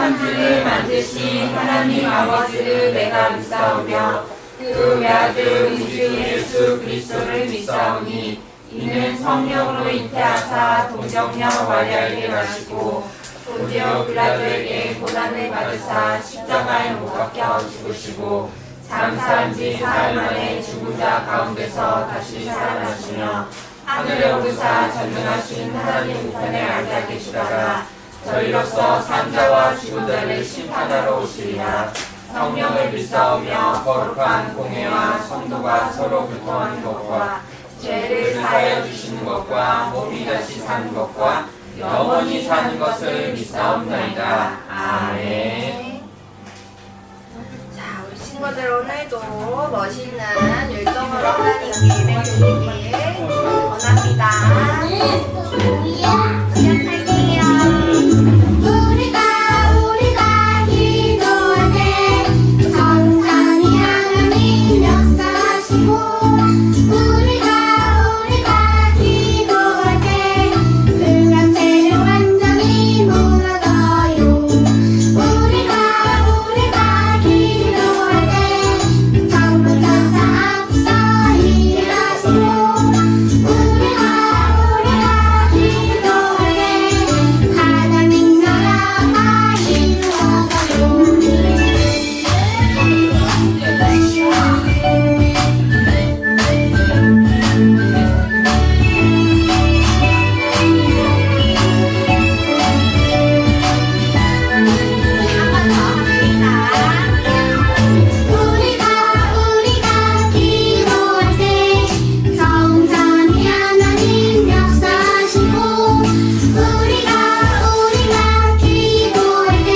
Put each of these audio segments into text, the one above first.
천지를 만드신 하나님 아버지를 내가 믿사오며 그 외아들 우리 주 예수 그리스도를 믿사오니 이는 성령으로 잉태하사 동정녀 마리아에게 나시고 본디오 빌라도에게 고난을 받으사 십자가에 못 박혀 죽으시고 장사한 지 사흘 만에 죽은 자 가운데서 다시 살아나시며 하늘에 오르사 전능하신 하나님 우편에 앉아 계시다가 저희로서 산자와 죽은 자를 심판하러 오시리라. 성령을 믿사오며 거룩한 공회와 성도가 서로 교통하는 것과 죄를 사하여 주시는 것과 몸이 다시 사는 것과 영원히 사는 것을 믿사옵나이다. 아멘. 자, 우리 친구들 오늘도 멋있는 율동으로 하나님께 예배드리길 원합니다. 시작할게요. 우리가 기도할 때 성전이 하나님 역사하시고 우리가 기도할 때 흑암 세력 완전히 무너져요. 우리가 기도할 때 천군 천사 앞서 일하시고 우리가 기도할 때 하나님 나라가 이루어져요. 우리가 기도할 때 성전이 하나님 역사하시고 우리가 기도할 때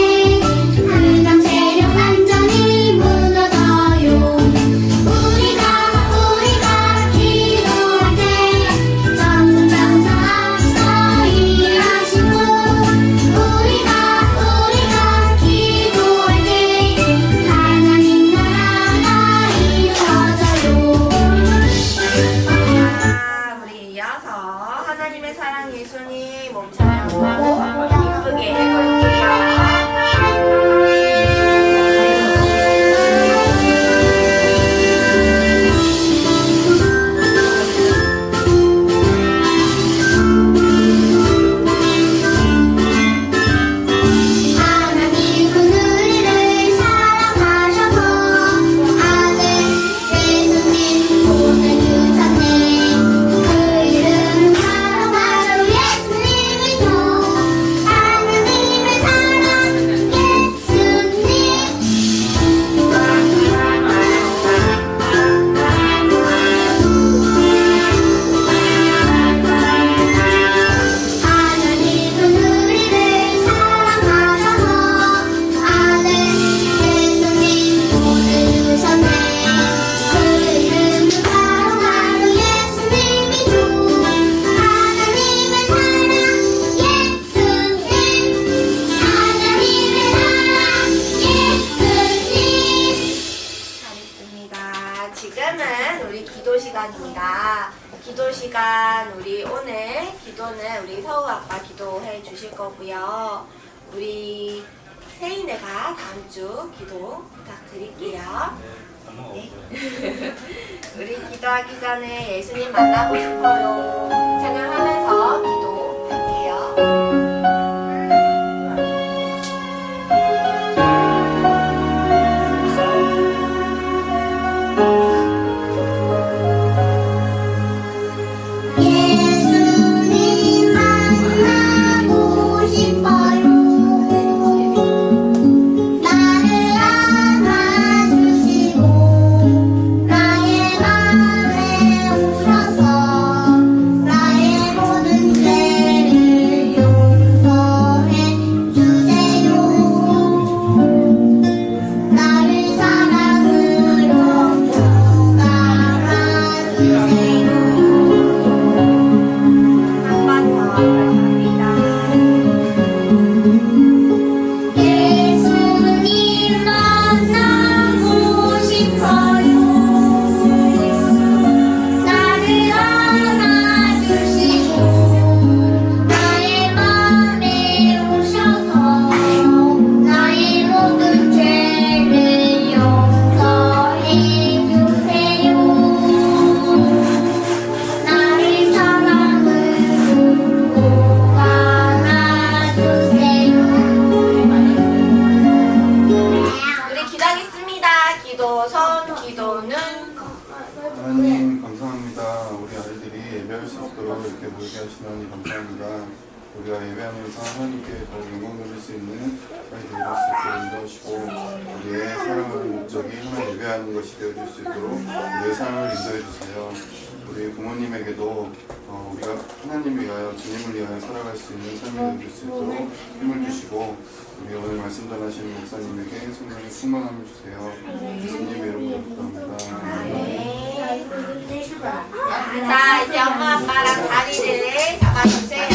흑암 세력 완전히 무너져요. 우리가 기도할 때 천군 천사 앞서 일하시고 우리가 기도할 때 하나님 나라가 이루어져요. 자, 우리 이어서 하나님의 사랑 예수님 몸찬양하고 기쁘게 해볼게요. 하나님은 우리를 사랑하셔서 아들 예수님 보내주셨네. 그 이름 바로 예수님이죠. 하나님의 사랑 예수님. 하나님은 우리를 사랑하셔서 아들 예수님 보내주셨네. 그 이름은 바로 예수님이죠. 하나님의 사랑 예수님. 하나님의 사랑 예수님. 잘했습니다. 지금은 우리 기도 시간입니다. 기도 시간 우리 오늘 기도는 우리 서우 아빠 기도해 주실 거고요. 우리 세인애가 다음 주 기도 부탁드릴게요. 네. 우리 기도하기 전에 예수님 만나고 싶어요. 찬양하면서 기도할게요. 예수님 만나고 싶어요. 나를 안아주시고 나의 맘에 오셔서 나의 모든 죄 하나님 감사합니다. 우리 아이들이 예배할 수 있도록 이렇게 모이게 하시니 감사합니다. 우리가 예배하면서 하나님께 더 영광 돌릴 수 있는 아이들이 될 수 있도록 인도하시고 우리의 사랑하는 목적이 하나님 예배하는 것이 되어줄 수 있도록 우리의 삶을 인도해 주세요. 우리 부모님에게도 우리가 하나님을 위하여 주님을 위하여 살아갈 수 있는 삶이 되어줄 수 있도록 힘을 주시고 우리 오늘 말씀 전하시는 목사님에게 성령의 충만함을 주세요. 예수님의 이름으로 기도합니다. 자, 이제 엄마 아빠랑 자리를 잡아주세요.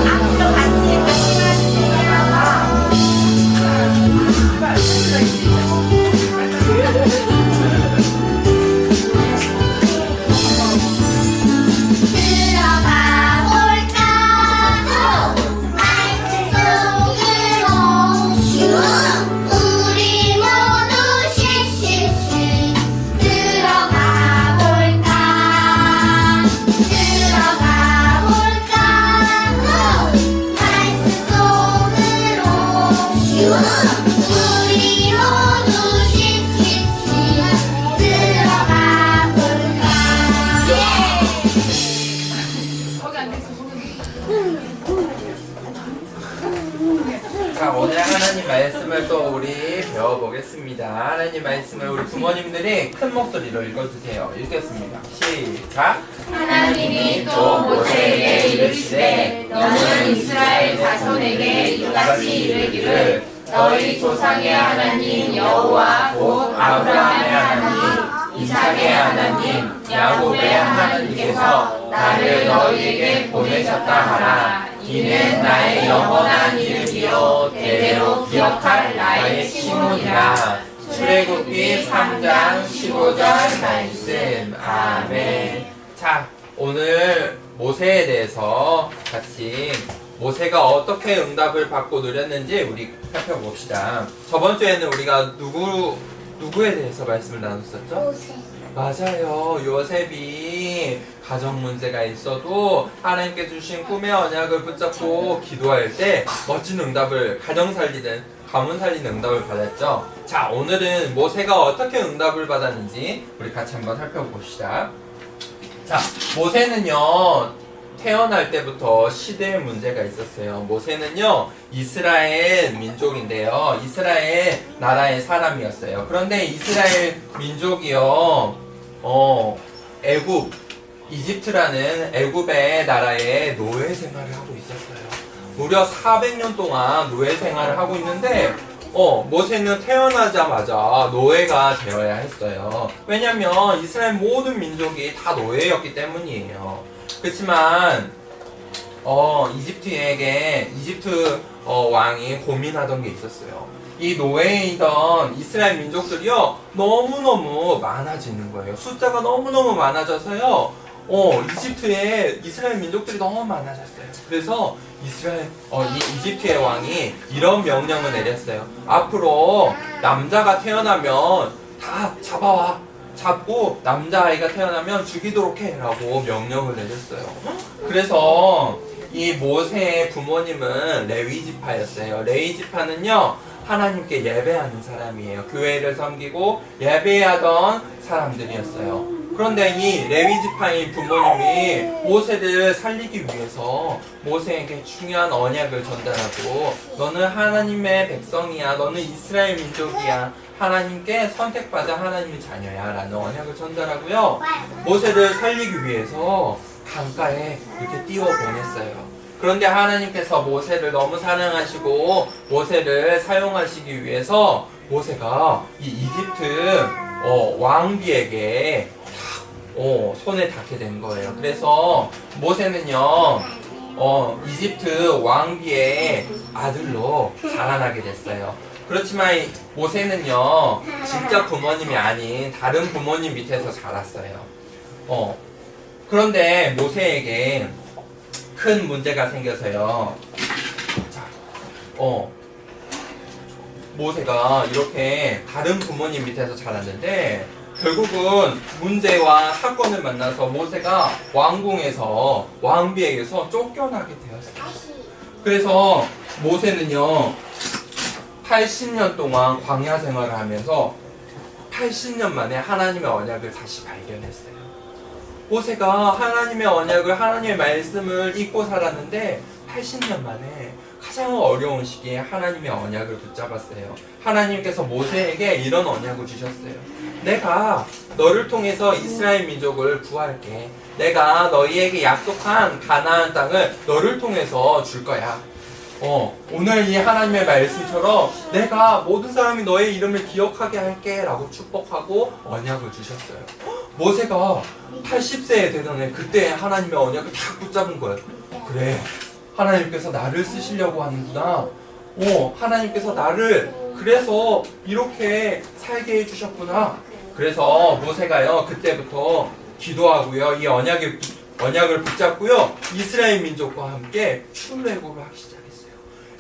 앞으로 같이 말씀해주세요. 들어가 볼까요? 말씀 속으로 슝 우리 모두 씩씩씩 들어가 볼까? 들어가 볼까요? 말씀 속으로 슝 우리 모두 씩씩씩 들어가 볼까? 자, 오늘 하나님 말씀을 또 우리 배워보겠습니다. 하나님 말씀을 우리 부모님들이 큰 목소리로 읽어주세요. 읽겠습니다. 시작! 하나님이 또 모세에게 이르시되 너는 이스라엘 자손에게 이같이 이르기를 너희 조상의 하나님 여호와 곧 아브라함의 하나님 이삭의 하나님 야곱의 하나님께서 나를 너희에게 보내셨다 하라. 이는 나의 영원한 이름이요 대대로 기억할 나의 시몬이라. 출애굽기 3장 15절 말씀. 아멘. 자, 오늘 모세에 대해서 같이 모세가 어떻게 응답을 받고 누렸는지 우리 살펴봅시다. 저번 주에는 우리가 누구에 대해서 말씀을 나눴었죠? 맞아요. 요셉이 가정 문제가 있어도 하나님께 주신 꿈의 언약을 붙잡고 기도할 때 멋진 응답을 가정 살리든 가문 살리는 응답을 받았죠. 자, 오늘은 모세가 어떻게 응답을 받았는지 우리 같이 한번 살펴봅시다. 자, 모세는요 태어날 때부터 시대의 문제가 있었어요. 모세는요 이스라엘 민족인데요, 이스라엘 나라의 사람이었어요. 그런데 이스라엘 민족이요 이집트라는 애굽의 나라에 노예 생활을 하고 있었어요. 무려 400년 동안 노예 생활을 하고 있는데 모세는 태어나자마자 노예가 되어야 했어요. 왜냐면 이스라엘 모든 민족이 다 노예였기 때문이에요. 그렇지만 이집트 왕이 고민하던 게 있었어요. 이 노예이던 이스라엘 민족들이요 너무너무 많아지는 거예요. 숫자가 너무너무 많아져서요 이집트에 이스라엘 민족들이 너무 많아졌어요. 그래서 이집트의 왕이 이런 명령을 내렸어요. 앞으로 남자가 태어나면 다 잡아와. 잡고 남자아이가 태어나면 죽이도록 해 라고 명령을 내렸어요. 그래서 이 모세의 부모님은 레위지파였어요. 레위지파는요 하나님께 예배하는 사람이에요. 교회를 섬기고 예배하던 사람들이었어요. 그런데 이 레위지파인 부모님이 모세를 살리기 위해서 모세에게 중요한 언약을 전달하고 너는 하나님의 백성이야. 너는 이스라엘 민족이야. 하나님께 선택받아 하나님의 자녀야 라는 언약을 전달하고요. 모세를 살리기 위해서 강가에 이렇게 띄워 보냈어요. 그런데 하나님께서 모세를 너무 사랑하시고 모세를 사용하시기 위해서 모세가 이 이집트 왕비에게 손에 닿게 된 거예요. 그래서 모세는요 이집트 왕비의 아들로 자라나게 됐어요. 그렇지만 모세는요 진짜 부모님이 아닌 다른 부모님 밑에서 자랐어요. 그런데 모세에게 큰 문제가 생겨서요. 자, 모세가 이렇게 다른 부모님 밑에서 자랐는데 결국은 문제와 사건을 만나서 모세가 왕궁에서 왕비에게서 쫓겨나게 되었어요. 그래서 모세는요 80년 동안 광야 생활을 하면서 80년 만에 하나님의 언약을 다시 발견했어요. 모세가 하나님의 언약을, 하나님의 말씀을 잊고 살았는데 80년 만에 가장 어려운 시기에 하나님의 언약을 붙잡았어요. 하나님께서 모세에게 이런 언약을 주셨어요. 내가 너를 통해서 이스라엘 민족을 구할게. 내가 너희에게 약속한 가나안 땅을 너를 통해서 줄 거야. 오늘 이 하나님의 말씀처럼 내가 모든 사람이 너의 이름을 기억하게 할게 라고 축복하고 언약을 주셨어요. 모세가 80세에 되던 그때 하나님의 언약을 다 붙잡은 거예요. 그래, 하나님께서 나를 쓰시려고 하는구나. 하나님께서 나를 그래서 이렇게 살게 해주셨구나. 그래서 모세가요, 그때부터 기도하고요, 이 언약을 붙잡고요, 이스라엘 민족과 함께 출애굽을 하기 시작했어요.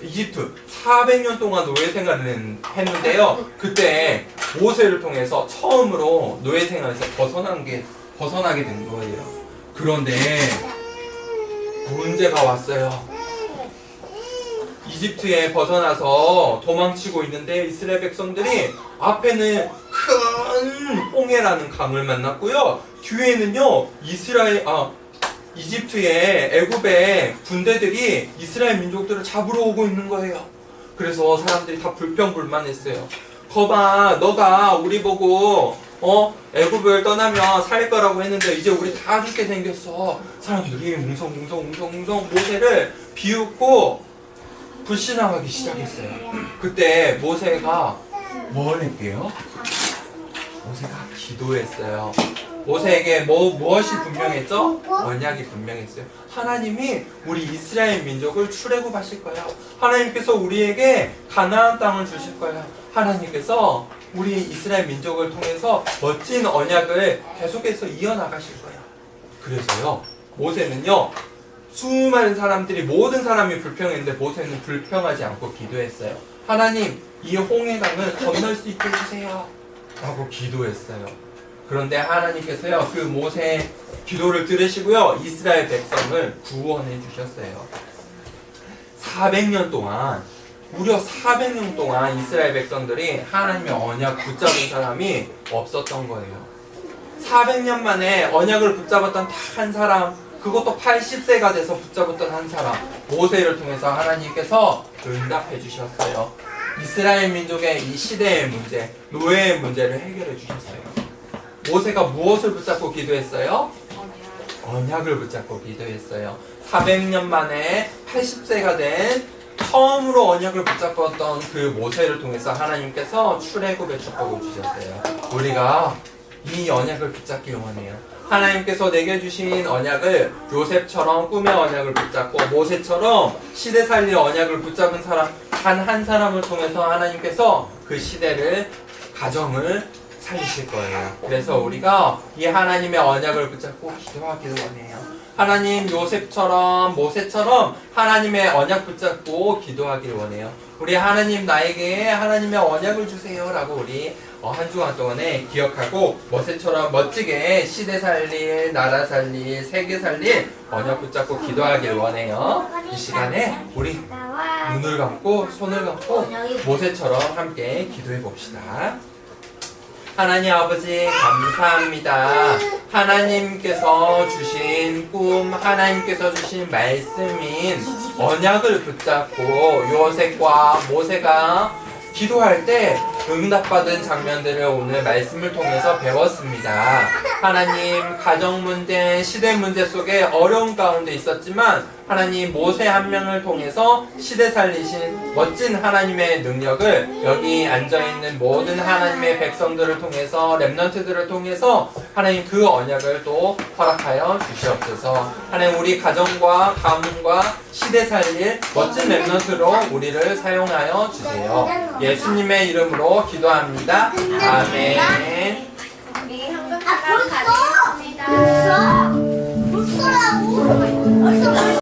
이집트 400년 동안 노예 생활을 했는데요, 그때 모세를 통해서 처음으로 노예 생활에서 벗어나게 된 거예요. 그런데 문제가 왔어요. 이집트에 벗어나서 도망치고 있는데 이스라엘 백성들이 앞에는 큰 홍해라는 강을 만났고요, 뒤에는요 이집트의 애굽의 군대들이 이스라엘 민족들을 잡으러 오고 있는 거예요. 그래서 사람들이 다 불평불만했어요. 거봐, 너가 우리 보고 애굽을 떠나면 살 거라고 했는데 이제 우리 다 죽게 생겼어. 사람들이 웅성웅성 모세를 비웃고 불신앙하기 시작했어요. 그때 모세가 뭘 했게요? 모세가 기도했어요. 모세에게 무엇이 분명했죠? 언약이 분명했어요. 하나님이 우리 이스라엘 민족을 출애굽하실 거야. 하나님께서 우리에게 가나안 땅을 주실 거야. 하나님께서 우리 이스라엘 민족을 통해서 멋진 언약을 계속해서 이어나가실 거야. 그래서요, 모세는요, 수많은 사람들이, 모든 사람이 불평했는데 모세는 불평하지 않고 기도했어요. 하나님, 이 홍해강을 건널 수 있게 해주세요 라고 기도했어요. 그런데 하나님께서요, 그 모세의 기도를 들으시고요, 이스라엘 백성을 구원해 주셨어요. 400년 동안, 무려 400년 동안 이스라엘 백성들이 하나님의 언약 붙잡은 사람이 없었던 거예요. 400년 만에 언약을 붙잡았던 딱 한 사람, 그것도 80세가 돼서 붙잡았던 한 사람, 모세를 통해서 하나님께서 응답해 주셨어요. 이스라엘 민족의 이 시대의 문제, 노예의 문제를 해결해 주셨어요. 모세가 무엇을 붙잡고 기도했어요? 언약을 붙잡고 기도했어요. 400년 만에 80세가 된 처음으로 언약을 붙잡았던 그 모세를 통해서 하나님께서 출애굽의 축복을 주셨어요. 우리가 이 언약을 붙잡기 원해요. 하나님께서 내게 주신 언약을 요셉처럼 꿈의 언약을 붙잡고 모세처럼 시대 살릴 언약을 붙잡은 사람 단 한 사람을 통해서 하나님께서 그 시대를, 가정을 살리실 거예요. 그래서 우리가 이 하나님의 언약을 붙잡고 기도하기를 원해요. 하나님, 요셉처럼 모세처럼 하나님의 언약 붙잡고 기도하기를 원해요. 우리 하나님, 나에게 하나님의 언약을 주세요 라고 우리 한 주간 동안에 기억하고 모세처럼 멋지게 시대 살릴, 나라 살릴, 세계 살릴 언약 붙잡고 기도하기를 원해요. 이 시간에 우리 눈을 감고 손을 감고 모세처럼 함께 기도해 봅시다. 하나님 아버지, 감사합니다. 하나님께서 주신 꿈, 하나님께서 주신 말씀인 언약을 붙잡고 요셉과 모세가 기도할 때 응답받은 장면들을 오늘 말씀을 통해서 배웠습니다. 하나님, 가정 문제, 시대 문제 속에 어려운 가운데 있었지만 하나님, 모세 한 명을 통해서 시대 살리신 멋진 하나님의 능력을 여기 앉아있는 모든 하나님의 백성들을 통해서, 렘넌트들을 통해서 하나님 그 언약을 또 허락하여 주시옵소서. 하나님, 우리 가정과 가문과 시대 살릴 멋진 렘넌트로 우리를 사용하여 주세요. 예수님의 이름으로 기도합니다. 아멘. 우리 한국사람 가겠습니다. 벌써? 벌써라고? 벌써?